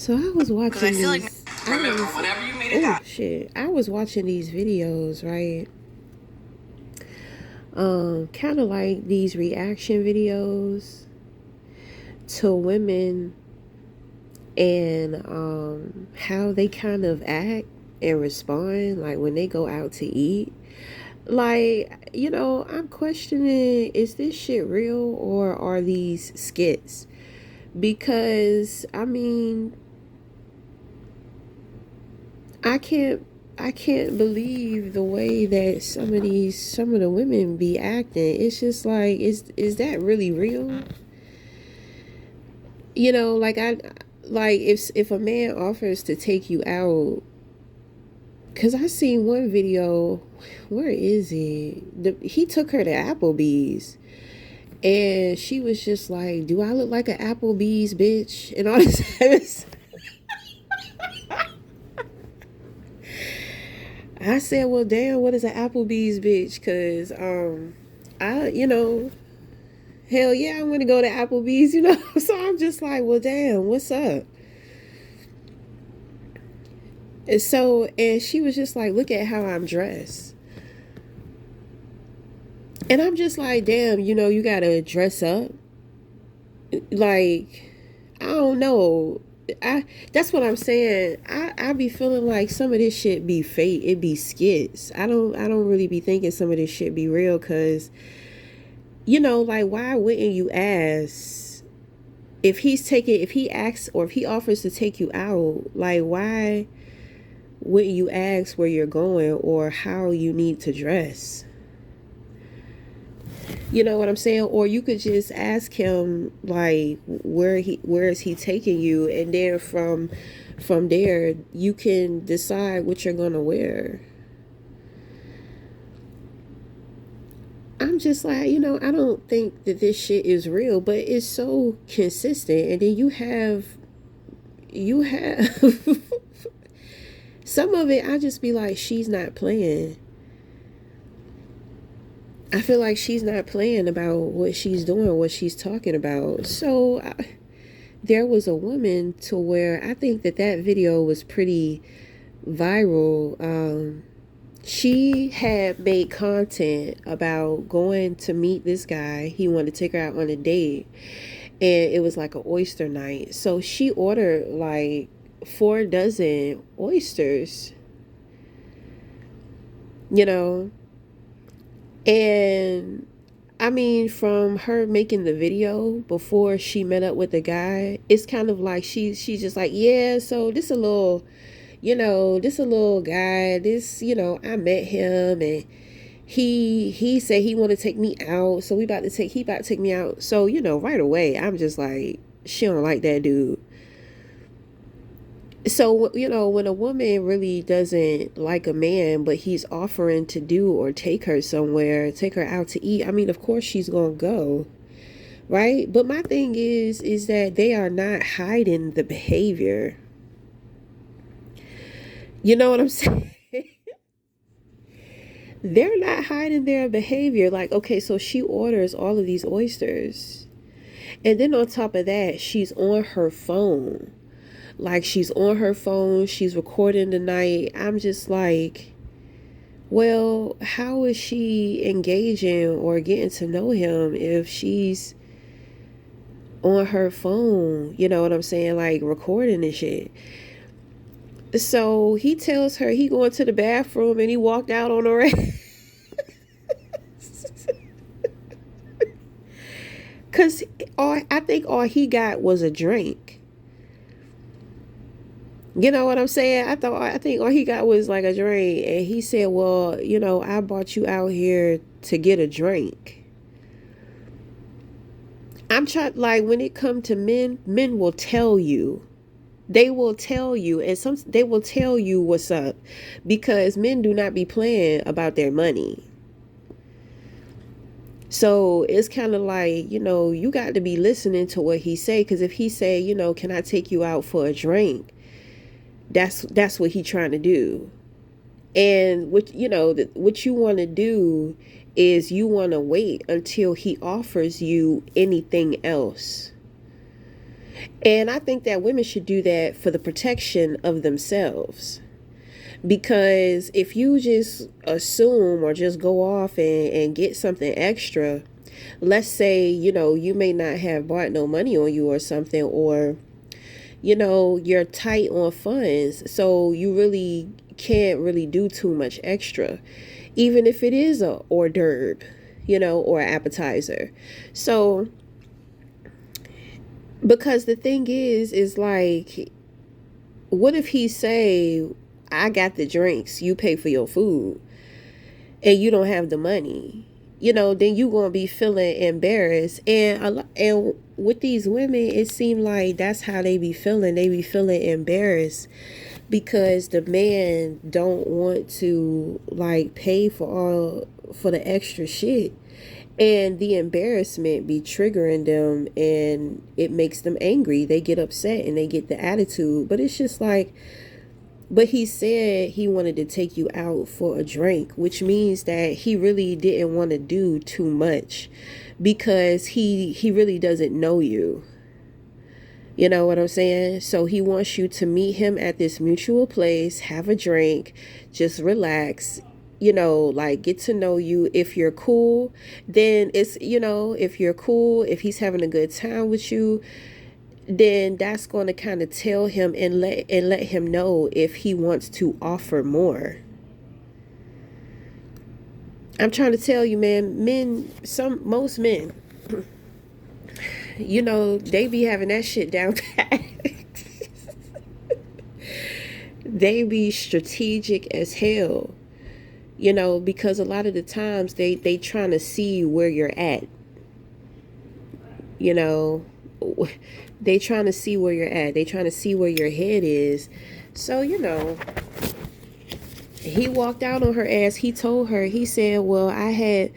So I was watching these. Remember, whenever you made it Oh out. shit! I was watching these videos, right? Kind of like these reaction videos to women and how they kind of act and respond, like when they go out to eat. Like, I'm questioning: is this shit real or are these skits? Because I mean, I can't I can't believe the way that some of the women be acting. It's just like, is that really real? Like if a man offers to take you out, cuz I seen one video, where is he? He took her to Applebee's and she was just like, "Do I look like an Applebee's bitch?" And all this. I said, well, damn, what is an Applebee's bitch? Because, I, hell yeah, I want to go to Applebee's. So I'm just like, well, damn, what's up? And she was just like, look at how I'm dressed. And I'm just like, damn, you got to dress up. Like, I don't know. That's what I'm saying. I be feeling like some of this shit be fake. It be skits. I don't really be thinking some of this shit be real, cuz like, why wouldn't you ask if he asks or if he offers to take you out? Like, why wouldn't you ask where you're going or how you need to dress? You know what I'm saying? Or you could just ask him, like, where is he taking you, and then from there you can decide what you're gonna wear. I'm just like, I don't think that this shit is real, but it's so consistent. And then you have some of it, I just be like, she's not playing. I feel like she's not playing about what she's doing, what she's talking about. So there was a woman to where I think that video was pretty viral. She had made content about going to meet this guy. He wanted to take her out on a date, and it was like an oyster night. So she ordered like 4 dozen oysters, you know, and I mean, from her making the video before she met up with the guy, it's kind of like she's just like, yeah, so this a little guy, I met him, and he said he want to take me out, so he about to take me out. So, right away I'm just like, she don't like that dude. So, when a woman really doesn't like a man, but he's offering to do or take her somewhere, take her out to eat, I mean, of course she's gonna go, right? But my thing is that they are not hiding the behavior. You know what I'm saying? They're not hiding their behavior. Like, okay, so she orders all of these oysters, and then on top of that, she's on her phone. Like, she's on her phone, she's recording the night. I'm just like, well, how is she engaging or getting to know him if she's on her phone? You know what I'm saying? Like, recording and shit. So he tells her he going to the bathroom and he walked out on her. Cause I think all he got was a drink. You know what I'm saying? I think all he got was like a drink, and he said, "Well, I brought you out here to get a drink." I'm trying, like, when it come to men will tell you. They will tell you, and they will tell you what's up, because men do not be playing about their money. So it's kind of like, you got to be listening to what he say, because if he say, can I take you out for a drink? That's what he trying to do. And what you want to do is you want to wait until he offers you anything else. And I think that women should do that for the protection of themselves. Because if you just assume or just go off and get something extra, let's say, you may not have brought no money on you or something, or, you're tight on funds. So you really can't really do too much extra, even if it is a hors d'oeuvre, or an appetizer. So, because the thing is like, what if he say, I got the drinks, you pay for your food, and you don't have the money? Then you gonna be feeling embarrassed. And with these women, it seems like that's how they be feeling. They be feeling embarrassed because the man don't want to like pay for the extra shit, and the embarrassment be triggering them, and it makes them angry. They get upset and they get the attitude. But it's just like, but he said he wanted to take you out for a drink, which means that he really didn't want to do too much, because he really doesn't know you. You know what I'm saying? So he wants you to meet him at this mutual place, have a drink, just relax, like get to know you. If you're cool, then if you're cool, if he's having a good time with you, then that's going to kind of tell him and let him know if he wants to offer more. I'm trying to tell you, man, most men, they be having that shit down pat. They be strategic as hell, because a lot of the times they trying to see where you're at. you know they trying to see where you're at. They trying to see where your head is. So, he walked out on her ass. He told her, he said, well, I had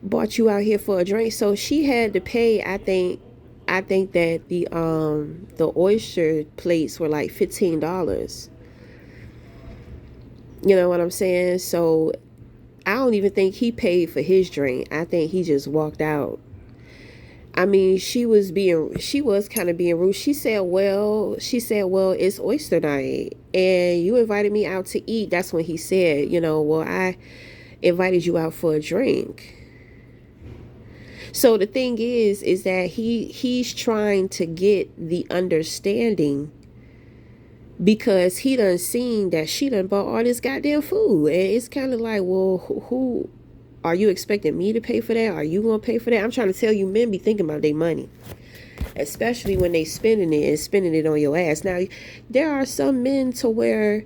bought you out here for a drink. So she had to pay. I think that the oyster plates were like $15. You know what I'm saying? So I don't even think he paid for his drink. I think he just walked out. I mean, she was kind of being rude. She said, well, it's oyster night and you invited me out to eat. That's when he said, well, I invited you out for a drink. So the thing is that he's trying to get the understanding, because he done seen that she done bought all this goddamn food. And it's kind of like, well, who are you expecting me to pay for that? Are you gonna pay for that? I'm trying to tell you, men be thinking about their money, especially when they spending it on your ass. Now, there are some men to where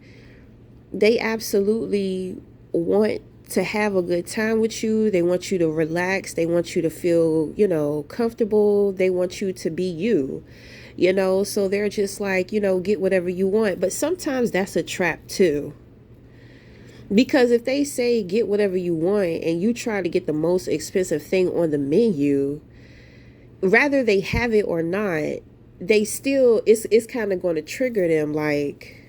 they absolutely want to have a good time with you. They want you to relax. They want you to feel, comfortable. They want you to be you, so they're just like, get whatever you want. But sometimes that's a trap too. Because if they say get whatever you want and you try to get the most expensive thing on the menu, rather they have it or not, they still, it's kind of going to trigger them. Like,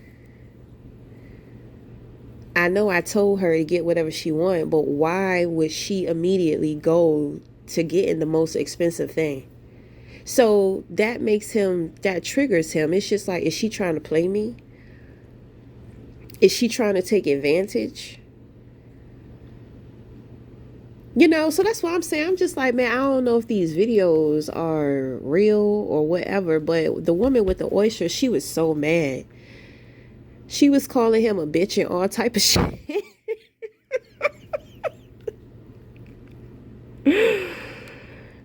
I know I told her to get whatever she wanted, but why would she immediately go to getting the most expensive thing? So that triggers him. It's just like, is she trying to play me? Is she trying to take advantage? So that's why I'm saying, I'm just like, man, I don't know if these videos are real or whatever, but the woman with the oyster, she was so mad. She was calling him a bitch and all type of shit.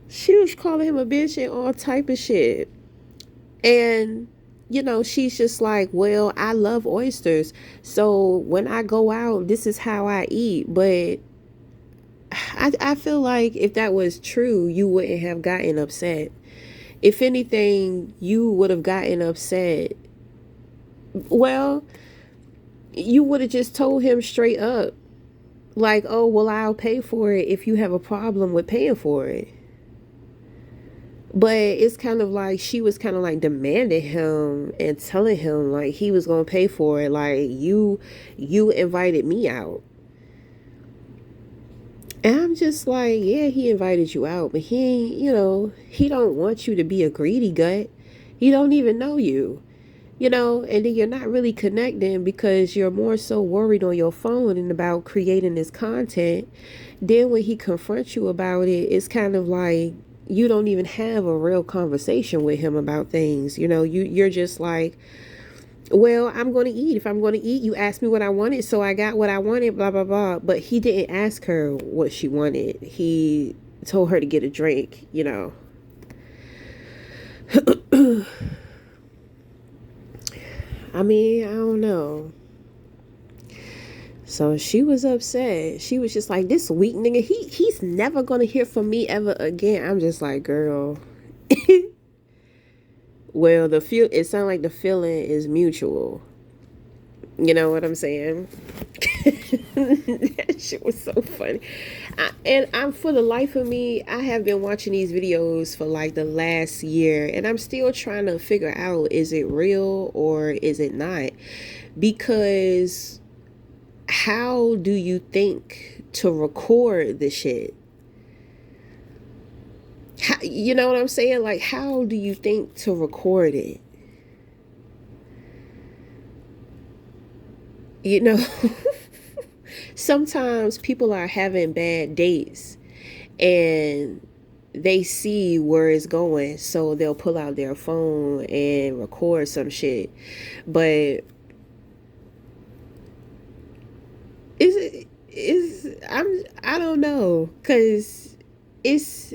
She was calling him a bitch and all type of shit. And she's just like, well, I love oysters, so when I go out, this is how I eat. But I feel like if that was true, you wouldn't have gotten upset. If anything, you would have gotten upset. Well, you would have just told him straight up, like, oh, well, I'll pay for it if you have a problem with paying for it. But it's kind of like she was kind of like demanding him and telling him like he was gonna pay for it. Like, you invited me out. And I'm just like, yeah, he invited you out, but he ain't, he don't want you to be a greedy gut. He don't even know you, you know, and then you're not really connecting because you're more so worried on your phone and about creating this content. Then when he confronts you about it, it's kind of like you don't even have a real conversation with him about things. You know, you're just like, well, I'm going to eat. If I'm going to eat, you asked me what I wanted, so I got what I wanted, blah, blah, blah. But he didn't ask her what she wanted. He told her to get a drink, you know. I mean, I don't know. So she was upset. She was just like, this weak nigga, he's never going to hear from me ever again. I'm just like, girl. Well, it sounds like the feeling is mutual. You know what I'm saying? That shit was so funny. And I'm, for the life of me, I have been watching these videos for like the last year, and I'm still trying to figure out, is it real or is it not? Because how do you think to record the shit? How, you know what I'm saying? Like, how do you think to record it? You know, sometimes people are having bad dates and they see where it's going, so they'll pull out their phone and record some shit. But I don't know, cause it's,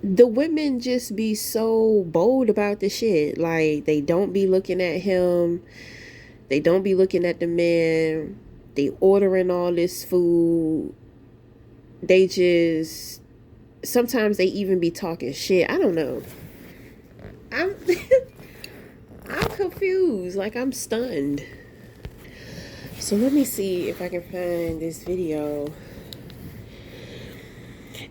the women just be so bold about the shit. Like, they don't be looking at him. They don't be looking at the man. They ordering all this food. They just, sometimes they even be talking shit. I don't know. I'm I'm confused. Like, I'm stunned. So let me see if I can find this video.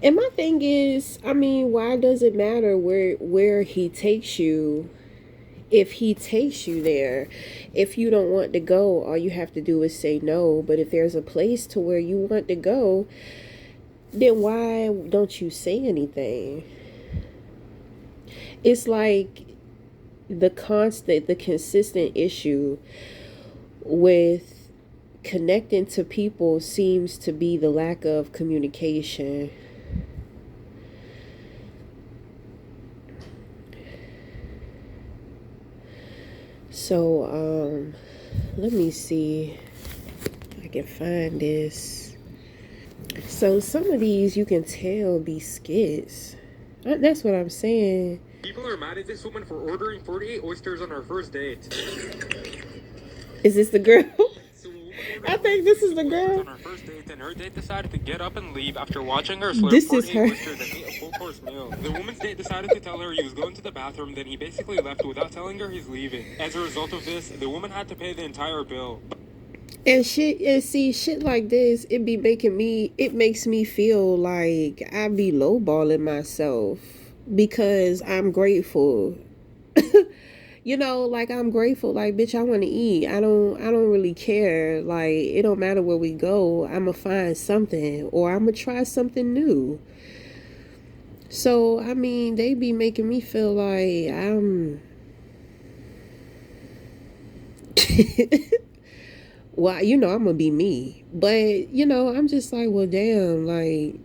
And my thing is, I mean, why does it matter where he takes you? If he takes you there, if you don't want to go, all you have to do is say no. But if there's a place to where you want to go, then why don't you say anything? It's like the consistent issue with connecting to people seems to be the lack of communication. So, let me see if I can find this. So some of these you can tell be skits. That's what I'm saying. People are mad at this woman for ordering 48 oysters on our first date. Is this the girl? I think this is the girl. On our first date, and her date decided to get up and leave after watching her slurp This 48 is her. oysters and eat a full-course meal. The woman's date decided to tell her he was going to the bathroom, then he basically left without telling her he's leaving. As a result of this, the woman had to pay the entire bill. And see, shit like this, it makes me feel like I be lowballing myself because I'm grateful. You know, like, I'm grateful. Like, bitch, I want to eat. I don't really care. Like, it don't matter where we go. I'ma find something, or I'ma try something new. So, I mean, they be making me feel like I'm well, you know, I'm gonna be me. But, you know, I'm just like, well, damn, like,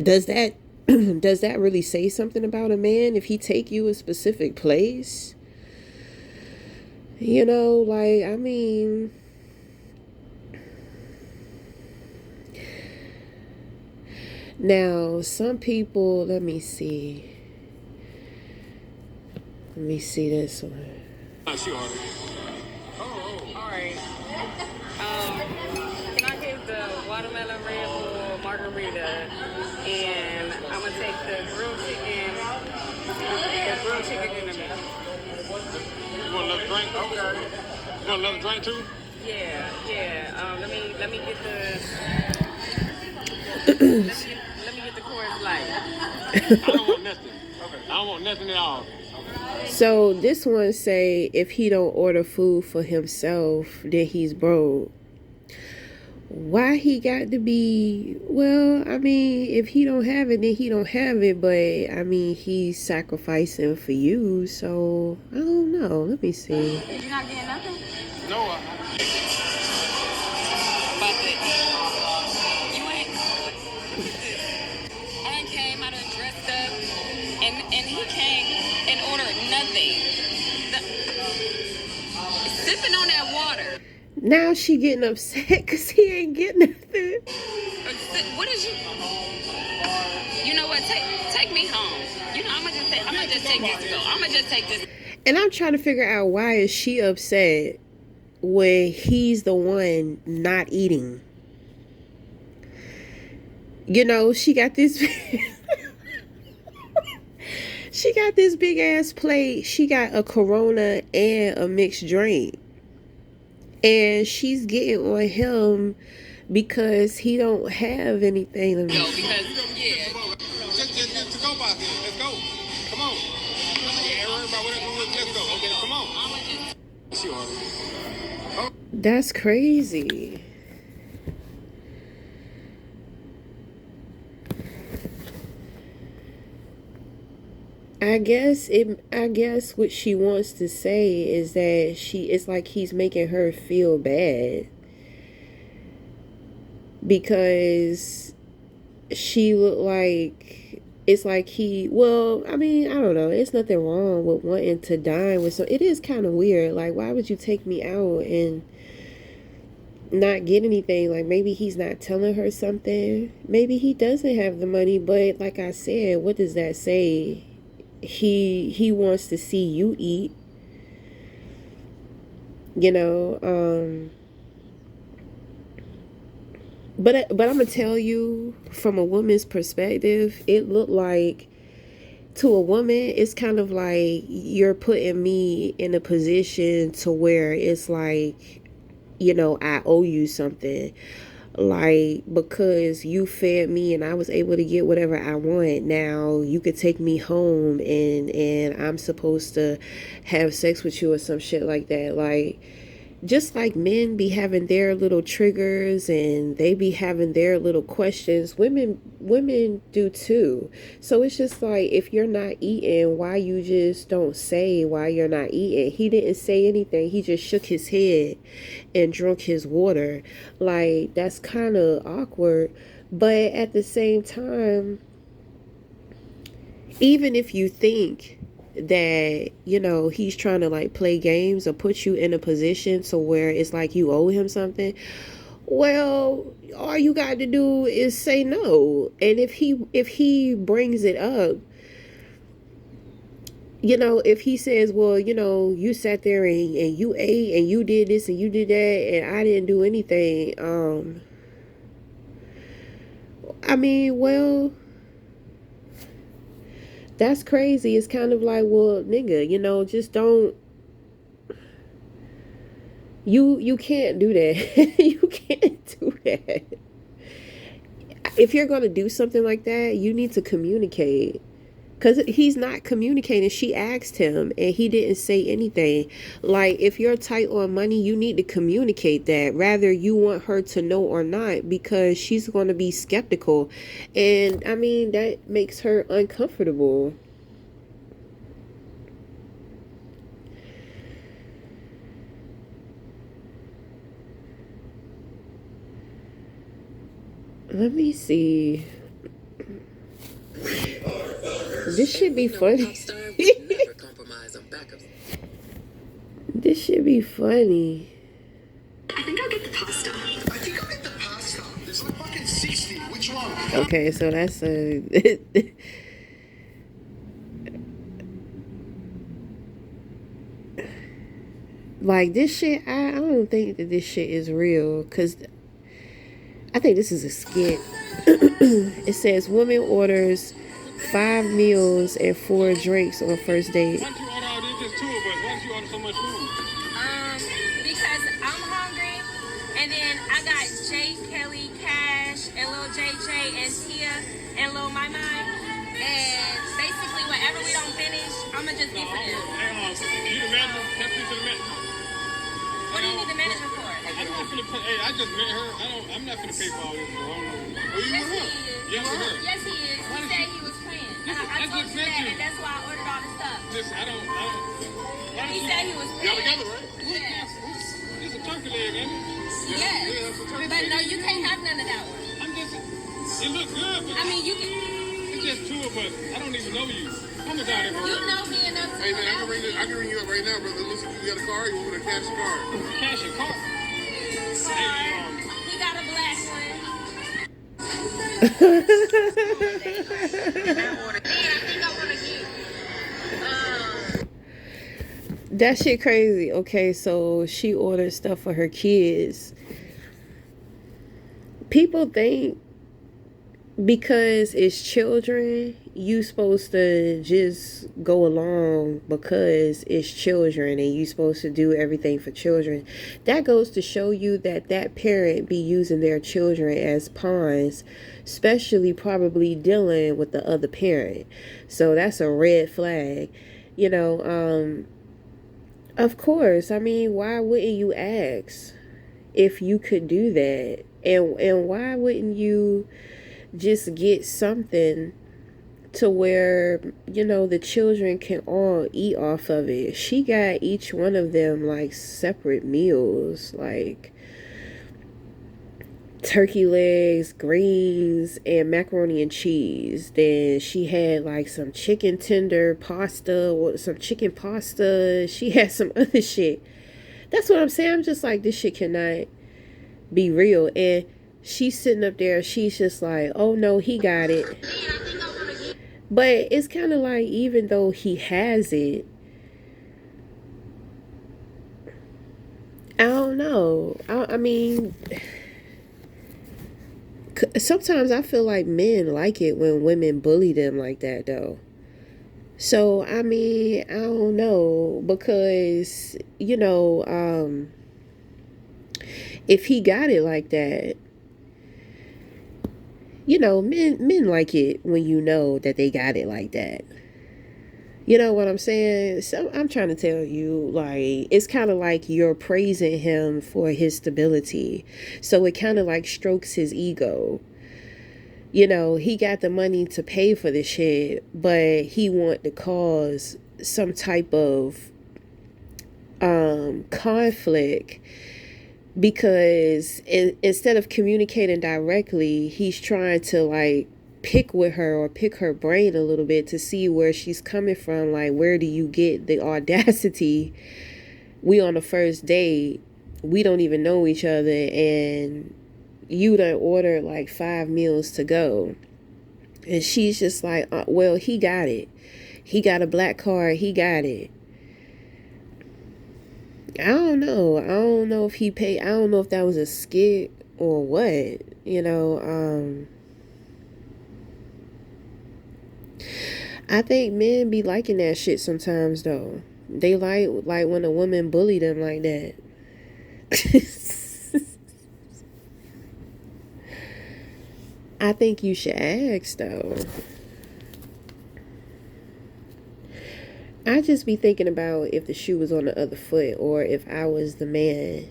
does that does that really say something about a man if he take you a specific place? You know, like, I mean, now some people, let me see this one. She ordered. Alright. Can I get the watermelon Red Bull margarita? And I'm gonna take the grilled chicken in the middle. You want another drink? Okay. You want another drink too? Yeah. Let me get the Coors Light. I don't want nothing. Okay. I don't want nothing at all. So this one say if he don't order food for himself, then he's broke. why he got to be, well, I mean, if he don't have it, then he don't have it, but I mean, he's sacrificing for you, so I don't know. Let me see. Did you not get nothing? No, About that. You ain't. I done came, I done dressed up, and he came and ordered nothing. Sipping on that water. Now she getting upset because he ain't getting nothing. What is you? You know what? Take me home. You know, I'm gonna just take this to go. I'm gonna just take this. And I'm trying to figure out, why is she upset when he's the one not eating? You know, she got this she got this big ass plate. She got a Corona and a mixed drink. And she's getting on him because he don't have anything. No, because yeah. just to go by then. Let's go. Come on. Yeah, everybody, whatever. Let's go. Okay, come on. Sure. That's crazy. I guess what she wants to say is that it's like he's making her feel bad because she looked like, it's like well, I mean, I don't know. It's nothing wrong with wanting to dine with it is kind of weird. Like, why would you take me out and not get anything? Like, maybe he's not telling her something. Maybe he doesn't have the money, but like I said, what does that say? He wants to see you eat, you know. But I'm gonna tell you, from a woman's perspective, it looked like, to a woman, it's kind of like you're putting me in a position to where it's like, you know, I owe you something. Like, because you fed me and I was able to get whatever I want, now you could take me home and I'm supposed to have sex with you or some shit like that. Like, just like men be having their little triggers and they be having their little questions, women do too. So it's just like, if you're not eating, why you just don't say why you're not eating? He didn't say anything. He just shook his head and drunk his water. Like, that's kind of awkward. But at the same time, even if you think that, you know, he's trying to like play games or put you in a position to where it's like you owe him something, well, all you got to do is say no. And if he brings it up, you know, if he says, well, you know, you sat there and you ate and you did this and you did that and I didn't do anything, I mean, well, that's crazy. It's kind of like, well, nigga, you know, just don't. You can't do that. You can't do that. If you're going to do something like that, you need to communicate. Because he's not communicating. She asked him and he didn't say anything. Like, if you're tight on money, you need to communicate that. Rather you want her to know or not, because she's going to be skeptical. And I mean, that makes her uncomfortable. Let me see. This should be funny. This should be funny. I think I'll get the pasta. I think I'll get the pasta. There's like fucking 60. Which one? Okay, so that's a... like, this shit, I don't think that this shit is real, because I think this is a skit. It says, woman orders 5 meals and 4 drinks on first date. Why don't you order all these? Just 2 of us. Why don't you order so much food? Because I'm hungry, and then I got Jay, Kelly, Cash, and Lil JJ, and Tia, and Lil My My. And basically, whatever we don't finish, I'ma just get for them. Hey, you the manager? Can I speak to the manager? What do you need the management for? I'm not finna pay. Hey, I just met her. I'm not finna pay for all this. Bro. Are you Yes, with he her? is. Yes, with her. Yes, he is. He said he was playing. I told you that, and that's why I ordered all the stuff. Listen, I don't. He said he was Y'all playing. together, right? Yeah. This a turkey leg, ain't it? Yes. Yeah, it's a turkey But leg. no, you can't have none of that one. I'm just. It looks good, but I mean, you can. it's just two of us. I don't even know you. How much out of You know me enough to Hey know man, that. I can ring you up right now, brother. Listen, you got a car? You want me to cash the car? cash and car? He got a black one. Then I think I want to get. That shit crazy. Okay, so she ordered stuff for her kids. People think because it's children, you supposed to just go along because it's children and you supposed to do everything for children. That goes to show you that that parent be using their children as pawns, especially probably dealing with the other parent. So that's a red flag. You know, of course, I mean, why wouldn't you ask if you could do that? And why wouldn't you just get something to where, you know, the children can all eat off of it? She got each one of them like separate meals, like turkey legs, greens, and macaroni and cheese. Then she had like some chicken tender pasta or some chicken pasta. She had some other shit. That's what I'm saying. I'm just like, this shit cannot be real. And she's sitting up there, she's just like, oh no, he got it. But it's kind of like, even though he has it, I don't know. I mean, sometimes I feel like men like it when women bully them like that, though. So, I mean, I don't know, because, you know, if he got it like that, you know, men like it when you know that they got it like that. You know what I'm saying? So I'm trying to tell you, like, it's kind of like you're praising him for his stability. So it kind of like strokes his ego. You know, he got the money to pay for the shit, but he want to cause some type of conflict, because instead of communicating directly, he's trying to like pick with her or pick her brain a little bit to see where she's coming from. Like, where do you get the audacity? We on the first date, we don't even know each other, and you done ordered like 5 meals to go. And she's just like, well, he got it. He got a black card. He got it. I don't know. I don't know if he paid. I don't know if that was a skit or what. You know, I think men be liking that shit sometimes, though. They like when a woman bully them like that. I think you should ask, though. I just be thinking about if the shoe was on the other foot, or if I was the man.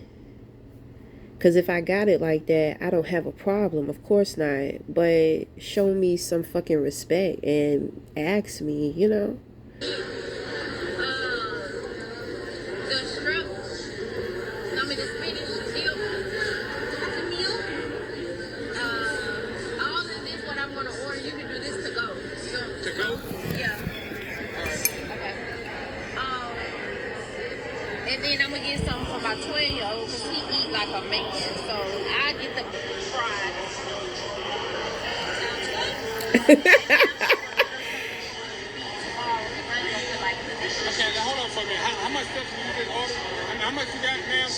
Because if I got it like that, I don't have a problem. Of course not. But show me some fucking respect and ask me, you know. The strip. I mean, the spinach deal. The meal. All of this, what I'm gonna order, you can do this to go. To go? Yeah. Okay. And then I'm gonna get something for my 12-year-old because he eat like a man. So I get the fries. Okay, now hold on for a minute. How much stuff did you just order? How much you got, ma'am?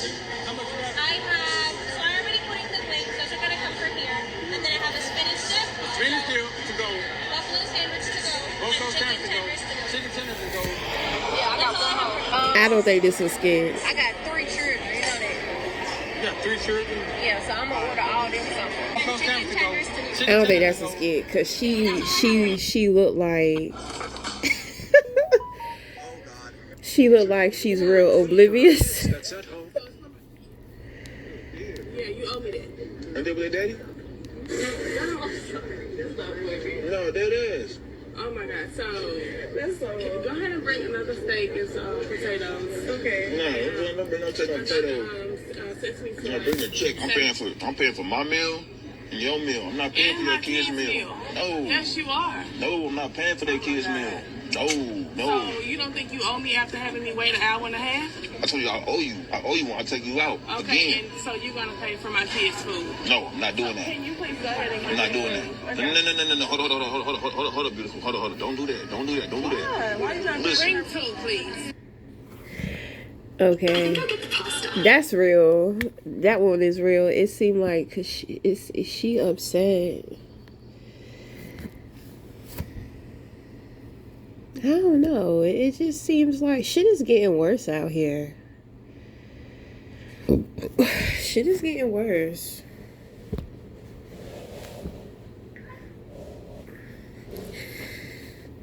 How much you got? I have, so I already put in the wings. Those are gonna come from here. And then I have a spinach dip, Spinach deal to go. buffalo sandwich to go, Both and those chicken times to go. tenders to go. Chicken tenders to go. Yeah, I got one more. I don't think this is scared. I got 3 children, you know that. You got 3 children. Yeah, so I'm gonna order all them something. Both those Chicken times to go. tenders to go. I don't think that's a skit, because she looked like she looked like she's real oblivious. That's at home. ahead and bring another steak and some potatoes. No, don't bring no check on potatoes. Sesame No, bring the check. I'm paying for my meal and your meal. I'm not paying for your kids' meal. No. Yes, you are. No, I'm not paying for their kids' meal. No. So you don't think you owe me after having me wait an hour and a half? I told you I owe you. I owe you when I take you out. Okay, Again. and so you're gonna pay for my kids' food? No, I'm not doing that. Can you please go ahead and I'm not doing that. No. Hold up, beautiful. Hold up. Don't do that. Don't do that. Why you not Listen. bring two, please? Okay, that's real. That one is real. It seemed like, cause is she upset? I don't know. It just seems like shit is getting worse out here. Shit is getting worse.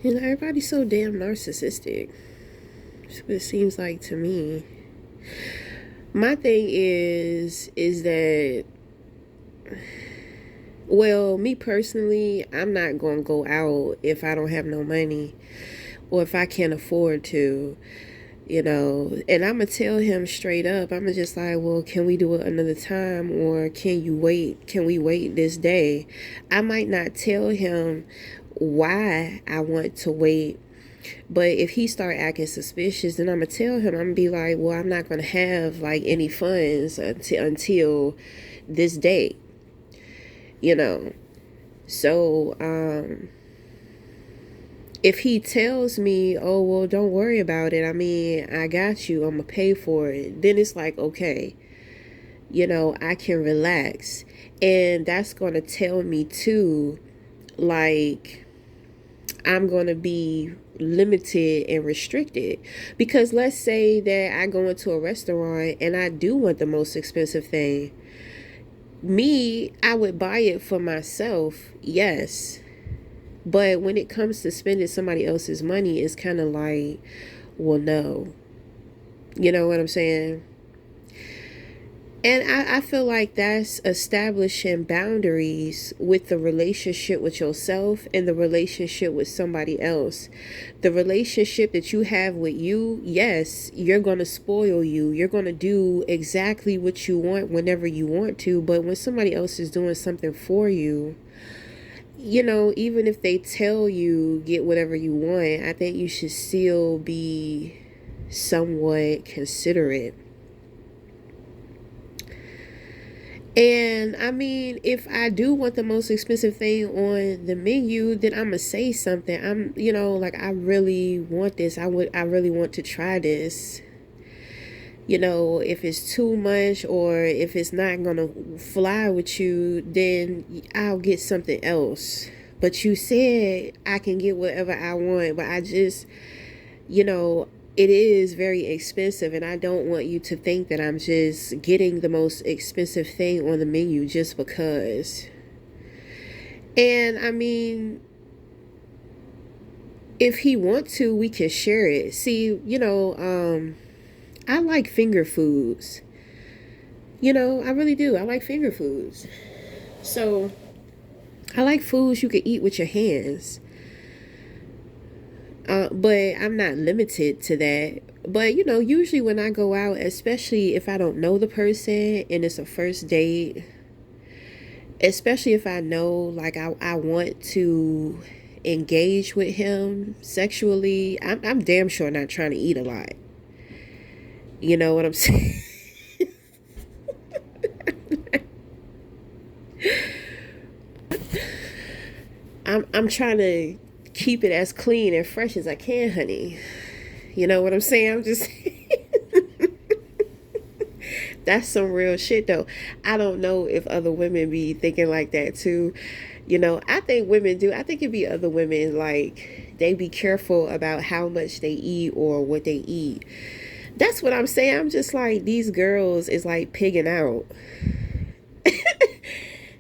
You know, everybody's so damn narcissistic. That's what it seems like to me. My thing is that, well, me personally, I'm not going to go out if I don't have no money or if I can't afford to, you know. And I'm going to tell him straight up. I'm just like, well, can we do it another time, or can you wait? Can we wait this day? I might not tell him why I want to wait. But if he start acting suspicious, then I'm going to tell him, I'm going to be like, well, I'm not going to have like any funds until this date, you know. So, if he tells me, oh, well, don't worry about it, I mean, I got you, I'm going to pay for it, then it's like, okay, you know, I can relax. And that's going to tell me too, like, I'm going to be limited and restricted. Because let's say that I go into a restaurant and I do want the most expensive thing. Me, I would buy it for myself, yes. But when it comes to spending somebody else's money, it's kind of like, well, no. You know what I'm saying? And I feel like that's establishing boundaries with the relationship with yourself and the relationship with somebody else. The relationship that you have with you, yes, you're going to spoil you. You're going to do exactly what you want whenever you want to. But when somebody else is doing something for you, you know, even if they tell you get whatever you want, I think you should still be somewhat considerate. And I mean, if I do want the most expensive thing on the menu, then I'm gonna say something. I'm, you know, like, I really want this. I really want to try this. You know, if it's too much or if it's not gonna fly with you, then I'll get something else. But you said I can get whatever I want, but I just, you know, it is very expensive, and I don't want you to think that I'm just getting the most expensive thing on the menu just because. And I mean, if he wants to, we can share it. See, you know, I like finger foods. You know, I really do. I like finger foods. So, I like foods you can eat with your hands. But I'm not limited to that. But, you know, usually when I go out, especially if I don't know the person and it's a first date, especially if I know, like, I want to engage with him sexually, I'm damn sure not trying to eat a lot. You know what I'm saying? I'm trying to keep it as clean and fresh as I can, honey. You know what I'm saying? I'm just that's some real shit though. I don't know if other women be thinking like that too. You know, I think women do. I think it'd be other women, like, they be careful about how much they eat or what they eat. That's what I'm saying. I'm just like, these girls is like pigging out.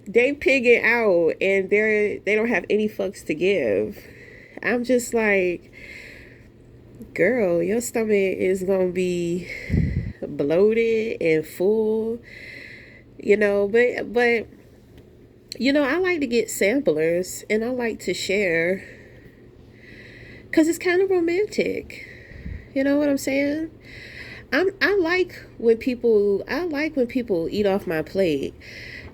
They pigging out and they don't have any fucks to give. I'm just like, girl, your stomach is gonna be bloated and full, you know. But you know, I like to get samplers and I like to share. Cause it's kind of romantic. You know what I'm saying? I like when people eat off my plate.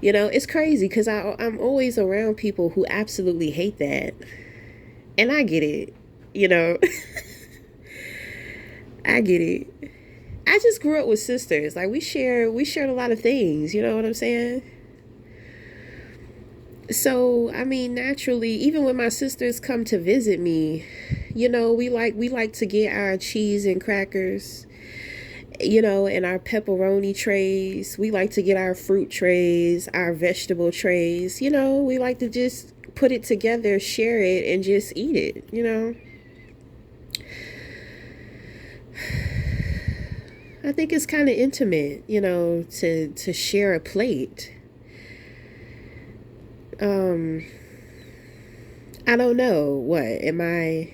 You know, it's crazy because I'm always around people who absolutely hate that. And I get it, you know. I get it. I just grew up with sisters. Like we shared a lot of things, you know what I'm saying? So, I mean, naturally, even when my sisters come to visit me, you know, we like to get our cheese and crackers, you know, and our pepperoni trays. We like to get our fruit trays, our vegetable trays, you know, we like to just put it together, share it, and just eat it, you know. I think it's kind of intimate, you know, to share a plate. I don't know. What am I?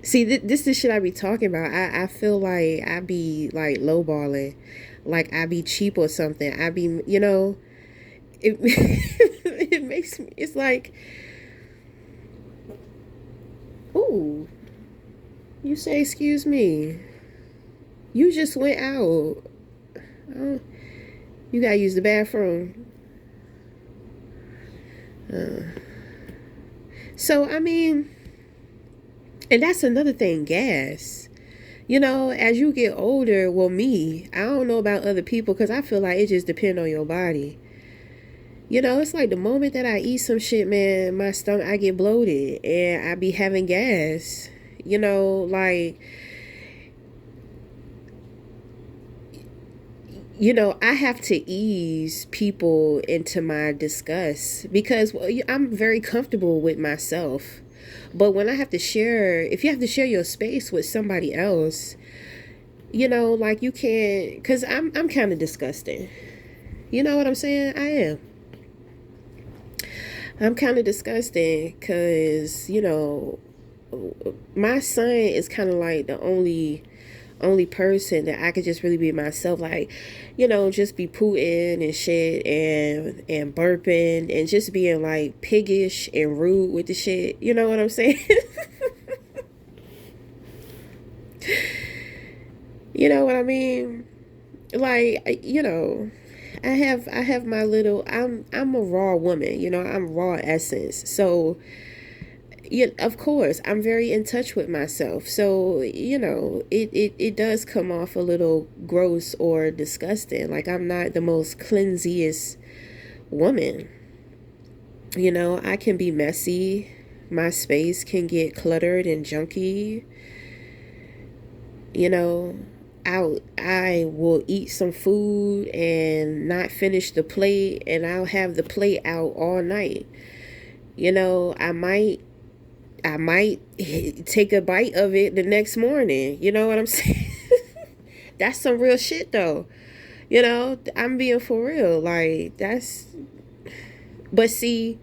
See, this is shit I be talking about. I feel like I be like lowballing, like I be cheap or something. I be, you know, it it makes me. It's like, ooh, you say excuse me. You just went out. Oh, you gotta use the bathroom. So, I mean, and that's another thing, gas. You know, as you get older, well, me, I don't know about other people because I feel like it just depends on your body. You know, it's like the moment that I eat some shit, man, my stomach, I get bloated and I be having gas. You know, like, you know, I have to ease people into my disgust because I'm very comfortable with myself. But when I have to share, if you have to share your space with somebody else, you know, like you can't, because I'm kind of disgusting. You know what I'm saying? I am. I'm kind of disgusting because, you know, my son is kind of like the only person that I could just really be myself, like, you know, just be pooting and shit and burping and just being like piggish and rude with the shit. You know what I'm saying? You know what I mean? Like, you know, I have my little, I'm a raw woman, you know, I'm raw essence. So, yeah, of course, I'm very in touch with myself. So, you know, it does come off a little gross or disgusting. Like, I'm not the most cleansiest woman. You know, I can be messy. My space can get cluttered and junky. You know, I will eat some food and not finish the plate, and I'll have the plate out all night. You know, I might take a bite of it the next morning. You know what I'm saying? That's some real shit though. You know, I'm being for real. Like, that's, but see,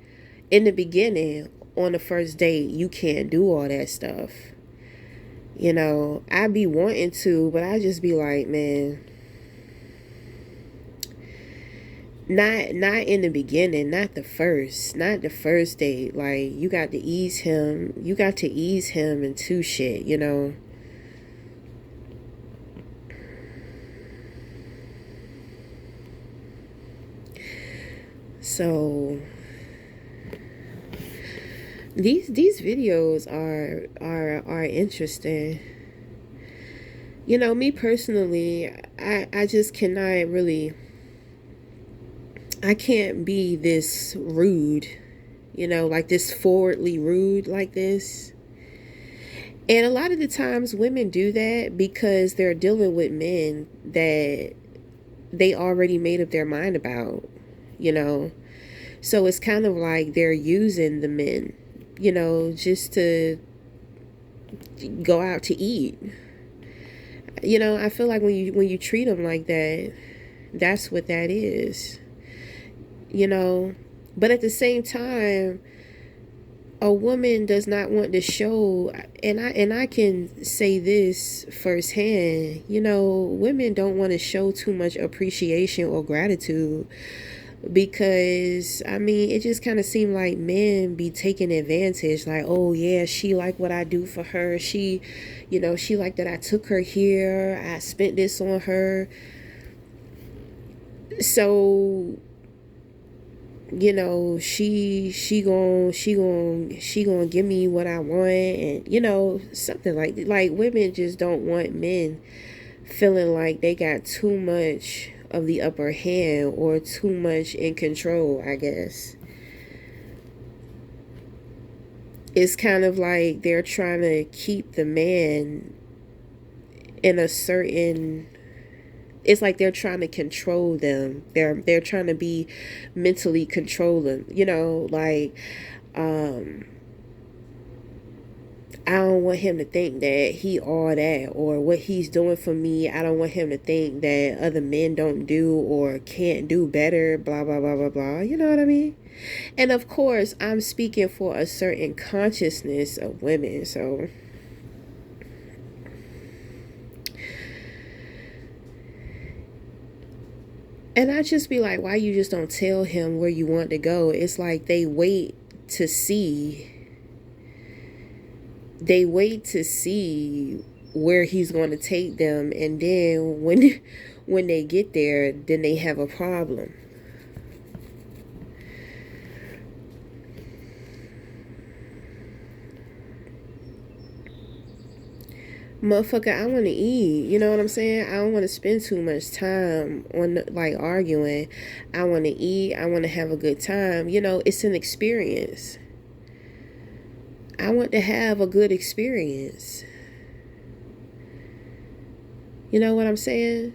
in the beginning, on the first date, you can't do all that stuff. You know, I be wanting to, but I just be like, man, not in the beginning, not the first date. Like, you got to ease him into shit, you know. So these videos are interesting. You know, me personally, I just cannot really, I can't be this rude, you know, like this forwardly rude like this. And a lot of the times women do that because they're dealing with men that they already made up their mind about, you know. So it's kind of like they're using the men, you know, just to go out to eat. You know, I feel like when you treat them like that, that's what that is. You know, but at the same time, a woman does not want to show, and I can say this firsthand, you know, women don't want to show too much appreciation or gratitude. Because I mean, it just kind of seemed like men be taking advantage, like, oh yeah, she like what I do for her, she, you know, she like that I took her here, I spent this on her. So, you know, she gonna give me what I want, and you know, something like women just don't want men feeling like they got too much of the upper hand or too much in control, I guess. It's kind of like they're trying to keep the man in a certain, it's like they're trying to control them. They're trying to be mentally controlling, you know, like I don't want him to think that he all that, or what he's doing for me, I don't want him to think that other men don't do or can't do better, blah blah blah blah blah. You know what I mean? And of course, I'm speaking for a certain consciousness of women, so and I just be like, why you just don't tell him where you want to go? It's like to see they wait to see where he's going to take them, and then when they get there, then they have a problem. Motherfucker, I want to eat, you know what I'm saying? I don't want to spend too much time on like arguing. I want to eat, I want to have a good time, you know. It's an experience. I want to have a good experience. You know what I'm saying?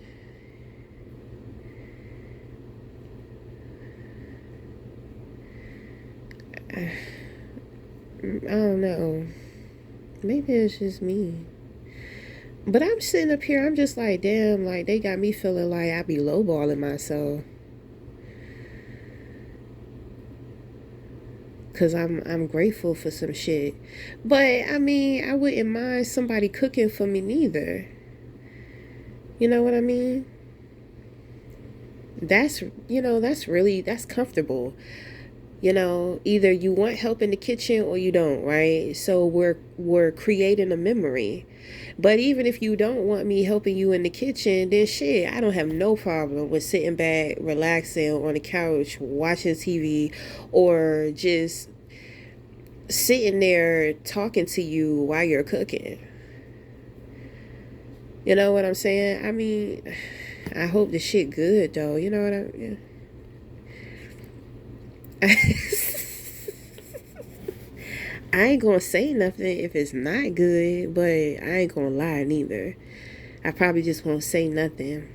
I don't know. Maybe it's just me. But I'm sitting up here, I'm just like, damn, like they got me feeling like I be lowballing myself. Cause I'm grateful for some shit. But I mean, I wouldn't mind somebody cooking for me neither. You know what I mean? That's, you know, that's comfortable. You know, either you want help in the kitchen or you don't, right? So we're creating a memory. But even if you don't want me helping you in the kitchen, then shit, I don't have no problem with sitting back, relaxing on the couch, watching TV, or just sitting there talking to you while you're cooking. You know what I'm saying? I mean, I hope the shit good though. You know what I mean? I ain't gonna say nothing if it's not good, but I ain't gonna lie neither. I probably just won't say nothing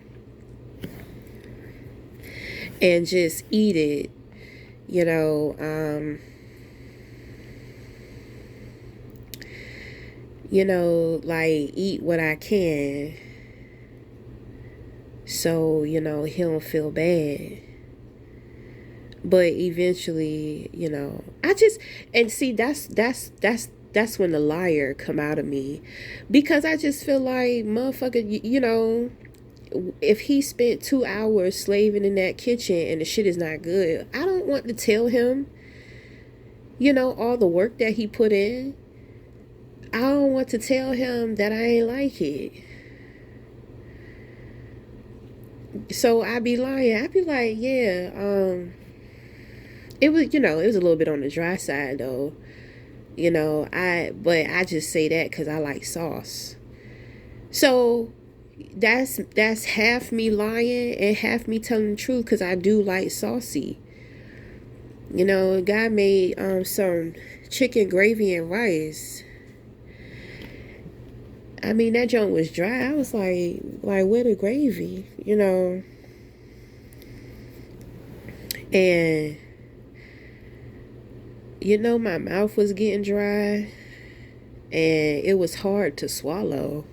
and just eat it, you know. You know, like eat what I can, so you know he don't feel bad. But eventually, you know, I just, and see, that's when the liar come out of me, because I just feel like, motherfucker, you know, if he spent 2 hours slaving in that kitchen and the shit is not good, I don't want to tell him, you know, all the work that he put in. I don't want to tell him that I ain't like it. So I be lying. I be like, yeah, it was, you know, it was a little bit on the dry side though. You know, but I just say that because I like sauce. So that's half me lying and half me telling the truth, because I do like saucy. You know, a guy made some chicken gravy and rice. I mean, that joint was dry. I was like where the gravy, you know? And you know, my mouth was getting dry and it was hard to swallow.